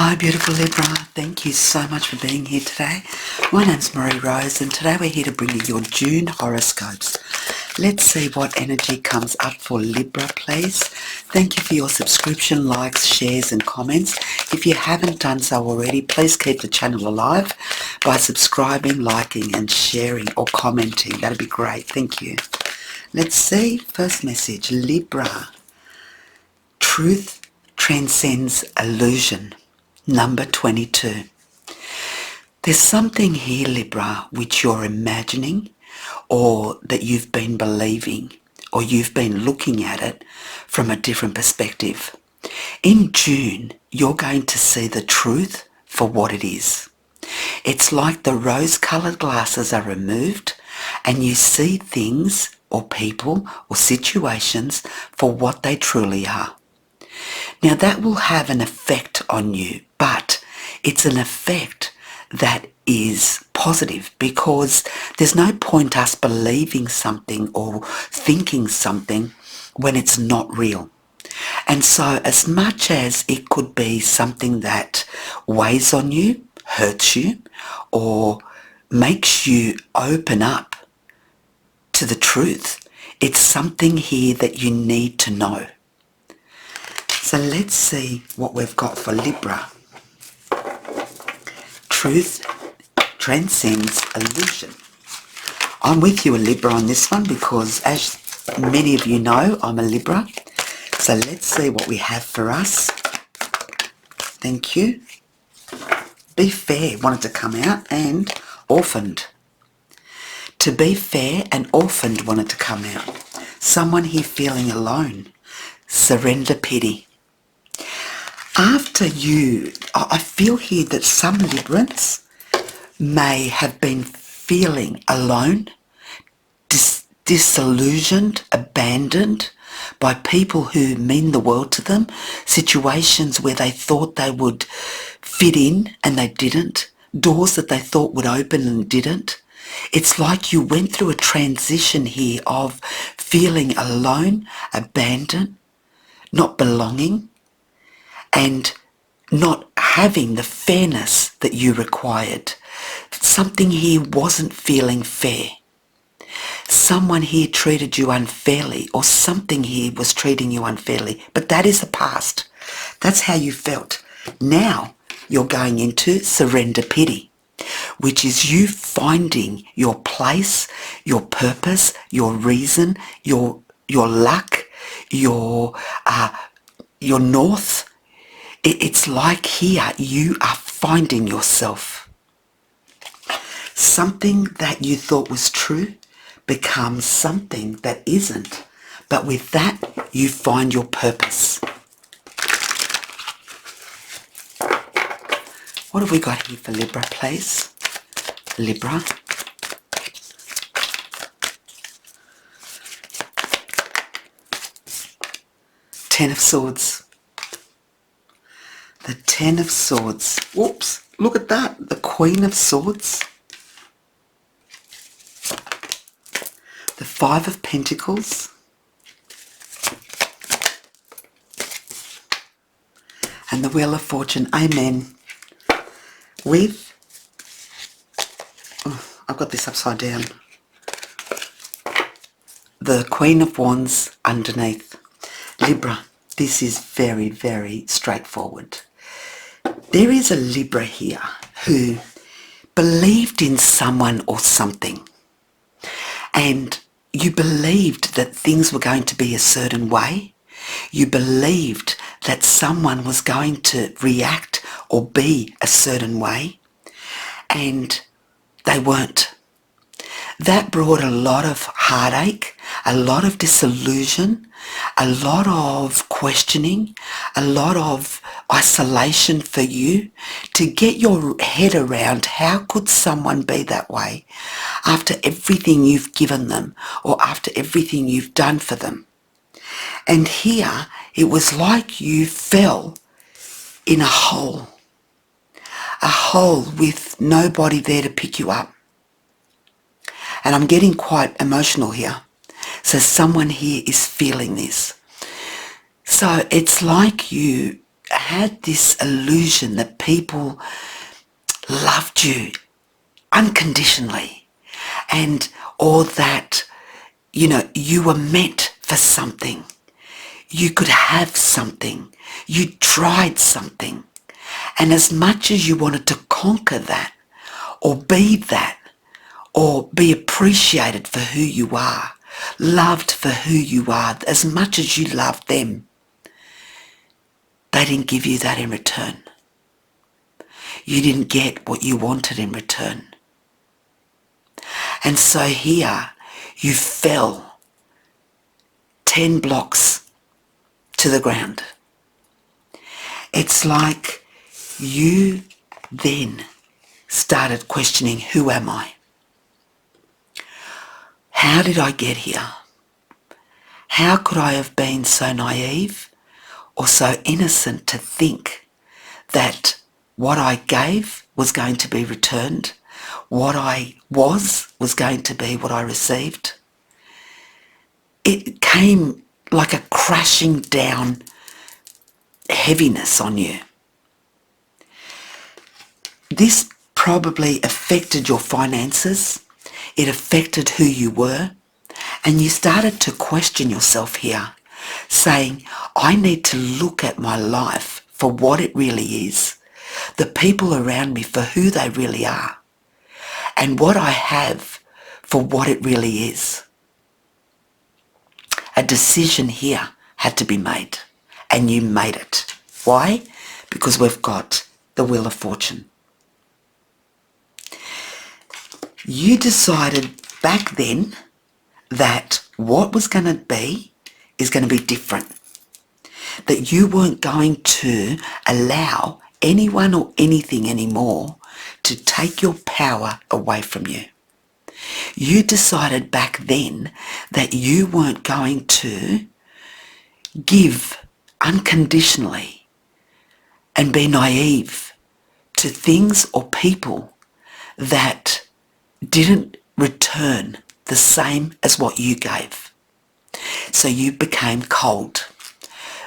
Hi beautiful Libra, thank you so much for being here today. My name's Marie Rose and today we're here to bring you your June horoscopes. Let's see what energy comes up for Libra please. Thank you for your subscription, likes, shares and comments. If you haven't done so already, please keep the channel alive by subscribing, liking and sharing or commenting. That'd be great, thank you. Let's see, first message, Libra. Truth transcends illusion. Number 22. There's something here, Libra, which you're imagining or that you've been believing or you've been looking at it from a different perspective. In June, you're going to see the truth for what it is. It's like the rose-coloured glasses are removed and you see things or people or situations for what they truly are. Now that will have an effect on you, but it's an effect that is positive because there's no point us believing something or thinking something when it's not real. And so as much as it could be something that weighs on you, hurts you, or makes you open up to the truth, it's something here that you need to know. So let's see what we've got for Libra. Truth transcends illusion. I'm with you, a Libra, on this one because as many of you know, I'm a Libra. So let's see what we have for us. Thank you. Be fair wanted to come out and orphaned. To be fair and orphaned wanted to come out. Someone here feeling alone. Surrender pity. After you, I feel here that some Librans may have been feeling alone, disillusioned, abandoned by people who mean the world to them, situations where they thought they would fit in and they didn't, doors that they thought would open and didn't. It's like you went through a transition here of feeling alone, abandoned, not belonging, and not having the fairness that you required. Something here wasn't feeling fair. Someone here treated you unfairly, or something here was treating you unfairly, but that is the past. That's how you felt. Now you're going into surrender pity, which is you finding your place, your purpose, your reason, your luck, your north. It's like here you are finding yourself. Something that you thought was true becomes something that isn't. But with that, you find your purpose. What have we got here for Libra, please? Libra. Ten of Swords. The Ten of Swords. Whoops, look at that. The Queen of Swords. The Five of Pentacles. And the Wheel of Fortune. Amen. With, I've got this upside down. The Queen of Wands underneath. Libra, this is very, very straightforward. There is a Libra here who believed in someone or something, and you believed that things were going to be a certain way. You believed that someone was going to react or be a certain way, and they weren't. That brought a lot of heartache, a lot of disillusion, a lot of questioning, a lot of isolation for you to get your head around how could someone be that way after everything you've given them or after everything you've done for them. And here it was like you fell in a hole with nobody there to pick you up. And I'm getting quite emotional here. So someone here is feeling this. So it's like you had this illusion that people loved you unconditionally, or that, you were meant for something. You could have something. You tried something. And as much as you wanted to conquer that, or be appreciated for who you are, loved for who you are, as much as you loved them, they didn't give you that in return. You didn't get what you wanted in return. And so here you fell 10 blocks to the ground. It's like you then started questioning, who am I? How did I get here? How could I have been so naive or so innocent to think that what I gave was going to be returned? What I was going to be what I received? It came like a crashing down heaviness on you. This probably affected your finances. It affected who you were. And you started to question yourself here, saying, I need to look at my life for what it really is, the people around me for who they really are, and what I have for what it really is. A decision here had to be made, and you made it. Why? Because we've got the Wheel of Fortune. You decided back then that what was going to be is going to be different. That you weren't going to allow anyone or anything anymore to take your power away from you. You decided back then that you weren't going to give unconditionally and be naive to things or people that didn't return the same as what you gave. So you became cold,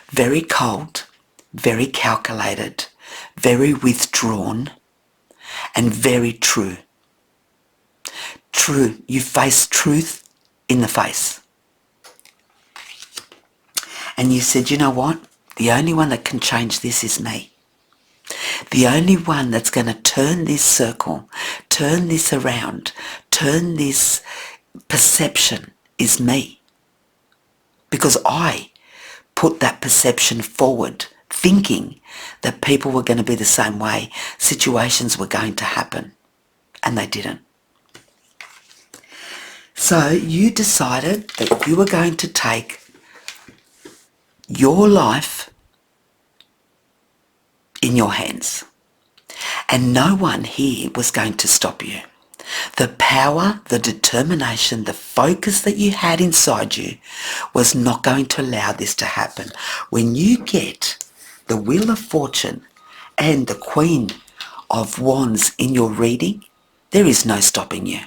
very calculated, very withdrawn, and very true. True, you faced truth in the face. And you said, you know what? The only one that can change this is me. The only one that's going to turn this circle, turn this around, turn this perception is me. Because I put that perception forward, thinking that people were going to be the same way, situations were going to happen, and they didn't. So you decided that you were going to take your life in your hands, and no one here was going to stop you. The power, the determination, the focus that you had inside you was not going to allow this to happen. When you get the Wheel of Fortune and the Queen of Wands in your reading, there is no stopping you.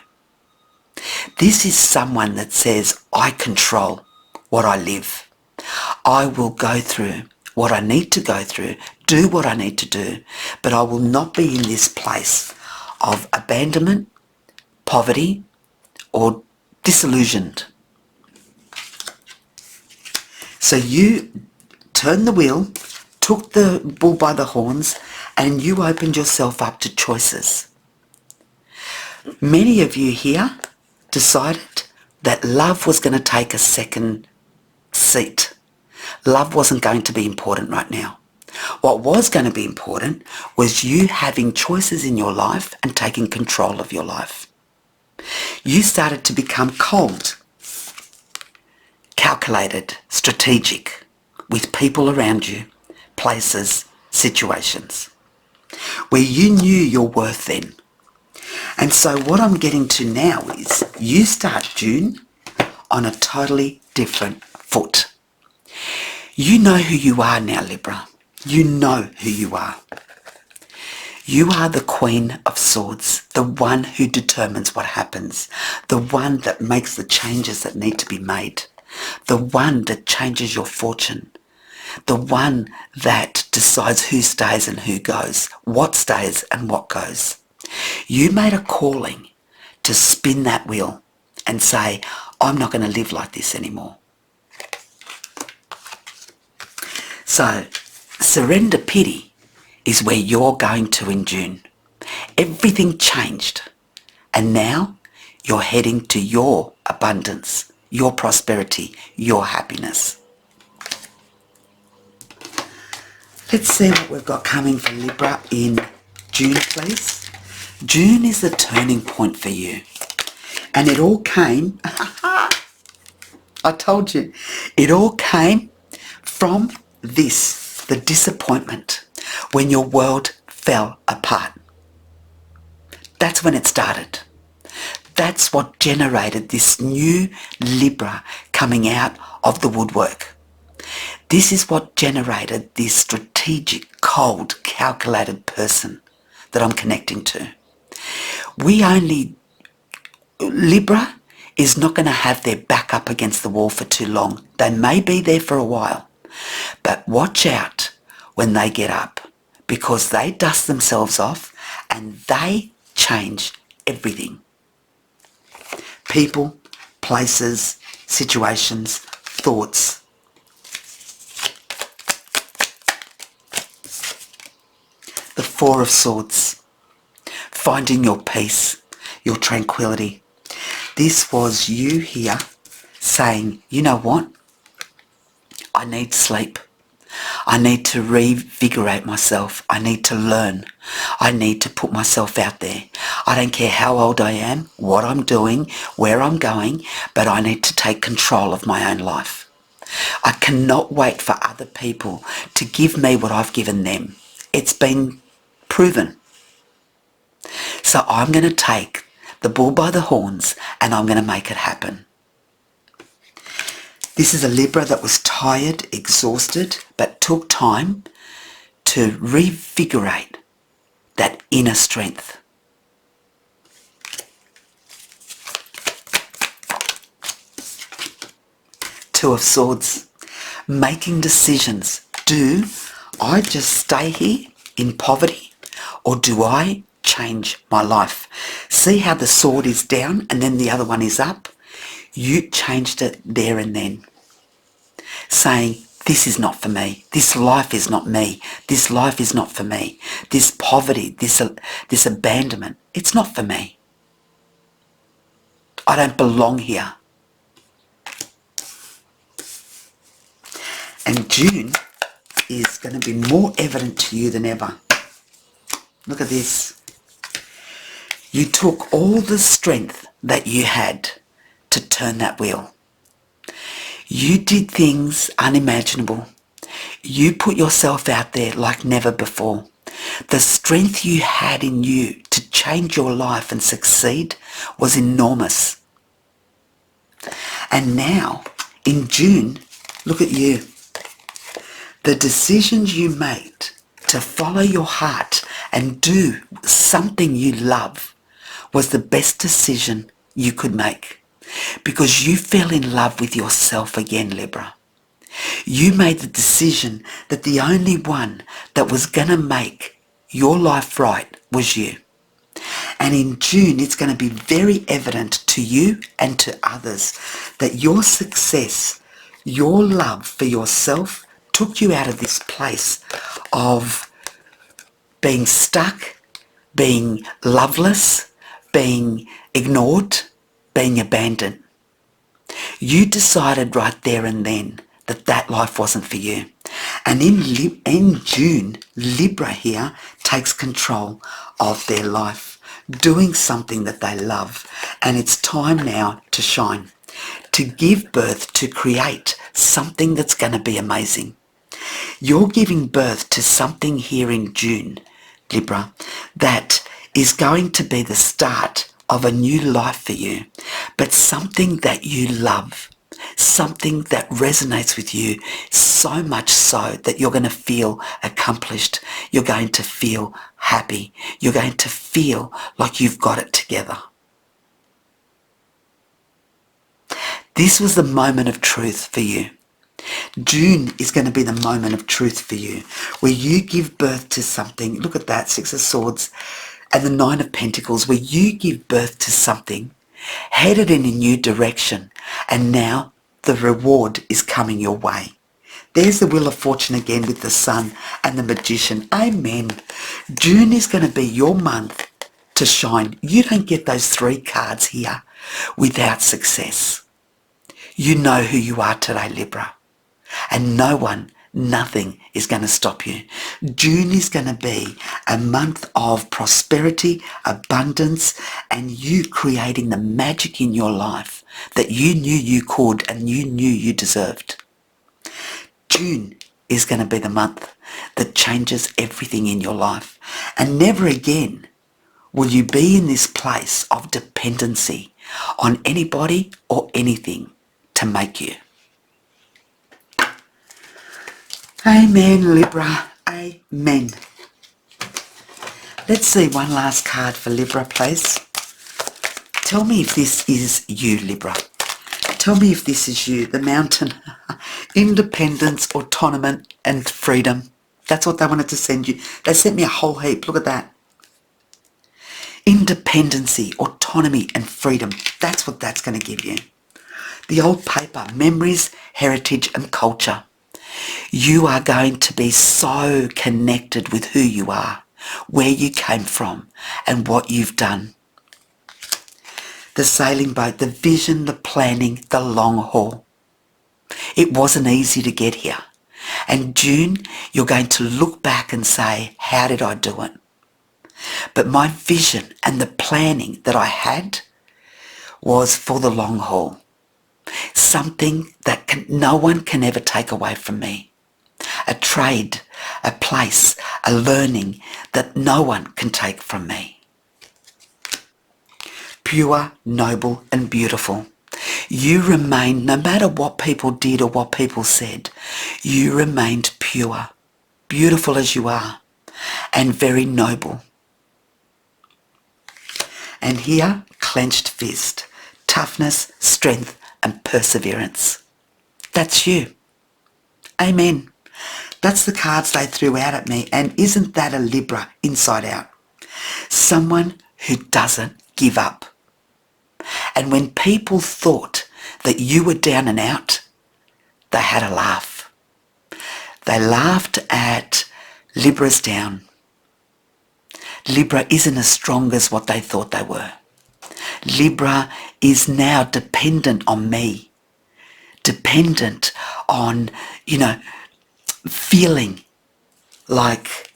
This is someone that says, I control what I live. I will go through what I need to go through, do what I need to do, but I will not be in this place of abandonment, poverty, or disillusioned. So you turned the wheel, took the bull by the horns, and you opened yourself up to choices. Many of you here decided that love was going to take a second seat. Love wasn't going to be important right now. What was going to be important was you having choices in your life and taking control of your life. You started to become cold, calculated, strategic with people around you, places, situations, where you knew your worth then. And so what I'm getting to now is you start June on a totally different foot. You know who you are now, Libra. You know who you are. You are the Queen of Swords, the one who determines what happens, the one that makes the changes that need to be made, the one that changes your fortune, the one that decides who stays and who goes, what stays and what goes. You made a calling to spin that wheel and say, I'm not going to live like this anymore. So, surrender pity is where you're going to in June. Everything changed, and now you're heading to your abundance, your prosperity, your happiness. Let's see what we've got coming for Libra in June, please. June is the turning point for you. And it all came, I told you, it all came from this, the disappointment, when your world fell apart. That's when it started. That's what generated this new Libra coming out of the woodwork. This is what generated this strategic, cold, calculated person that I'm connecting to. Libra is not going to have their back up against the wall for too long. They may be there for a while, but watch out when they get up, because they dust themselves off and they change everything. People, places, situations, thoughts. The Four of Swords. Finding your peace, your tranquility. This was you here saying, you know what? I need sleep. I need to revigorate myself. I need to learn. I need to put myself out there. I don't care how old I am, what I'm doing, where I'm going, but I need to take control of my own life. I cannot wait for other people to give me what I've given them. It's been proven. So I'm going to take the bull by the horns and I'm going to make it happen. This is a Libra that was tired, exhausted, but took time to revigorate that inner strength. Two of Swords. Making decisions. Do I just stay here in poverty, or do I change my life? See how the sword is down and then the other one is up? You changed it there and then, saying, this is not for me. This life is not me. This life is not for me. This poverty, this abandonment, it's not for me. I don't belong here. And June is going to be more evident to you than ever. Look at this. You took all the strength that you had to turn that wheel. You did things unimaginable. You put yourself out there like never before. The strength you had in you to change your life and succeed was enormous. And now, in June, look at you. The decisions you made to follow your heart and do something you love was the best decision you could make, because you fell in love with yourself again, Libra. You made the decision that the only one that was going to make your life right was you. And in June, it's going to be very evident to you and to others that your success, your love for yourself took you out of this place of being stuck, being loveless, being ignored, being abandoned. You decided right there and then that that life wasn't for you. And in June, Libra here takes control of their life, doing something that they love. And it's time now to shine, to give birth, to create something that's going to be amazing. You're giving birth to something here in June, Libra, that is going to be the start of a new life for you, but something that you love, something that resonates with you so much so that you're going to feel accomplished, you're going to feel happy, you're going to feel like you've got it together. This was the moment of truth for you. June is going to be the moment of truth for you, where you give birth to something. Look at that, Six of Swords and the Nine of Pentacles, where you give birth to something, headed in a new direction, and now the reward is coming your way. There's the Wheel of Fortune again with the Sun and the Magician. Amen. June is going to be your month to shine. You don't get those 3 cards here without success. You know who you are today, Libra. And no one, nothing is going to stop you. June is going to be a month of prosperity, abundance, and you creating the magic in your life that you knew you could and you knew you deserved. June is going to be the month that changes everything in your life. And never again will you be in this place of dependency on anybody or anything to make you. Amen, Libra. Amen. Let's see one last card for Libra, please. Tell me if this is you, Libra. Tell me if this is you, the Mountain. Independence, autonomy and freedom. That's what they wanted to send you. They sent me a whole heap. Look at that. Independency, autonomy and freedom. That's what that's going to give you. The old paper, memories, heritage and culture. You are going to be so connected with who you are, where you came from and what you've done. The sailing boat, the vision, the planning, the long haul. It wasn't easy to get here. And June, you're going to look back and say, how did I do it? But my vision and the planning that I had was for the long haul. Something that no one can ever take away from me. A trade, a place, a learning that no one can take from me. Pure, noble and beautiful. You remained, no matter what people did or what people said, you remained pure, beautiful as you are, and very noble. And here, clenched fist, toughness, strength and perseverance. That's you. Amen. That's the cards they threw out at me, and isn't that a Libra inside out? Someone who doesn't give up. And when people thought that you were down and out, they had a laugh. They laughed at Libra's down. Libra isn't as strong as what they thought they were. Libra is now dependent on me. Dependent on, feeling like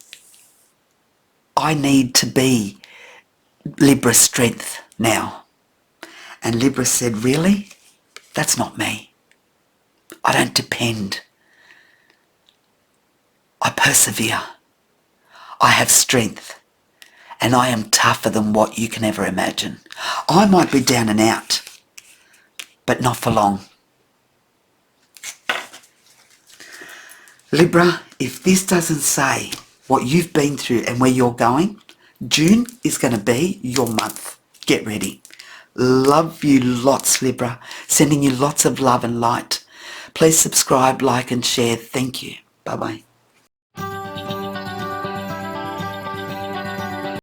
I need to be Libra's strength now. And Libra said, really? That's not me. I don't depend. I persevere. I have strength. And I am tougher than what you can ever imagine. I might be down and out, but not for long. Libra, if this doesn't say what you've been through and where you're going, June is going to be your month. Get ready. Love you lots, Libra. Sending you lots of love and light. Please subscribe, like and share. Thank you. Bye-bye.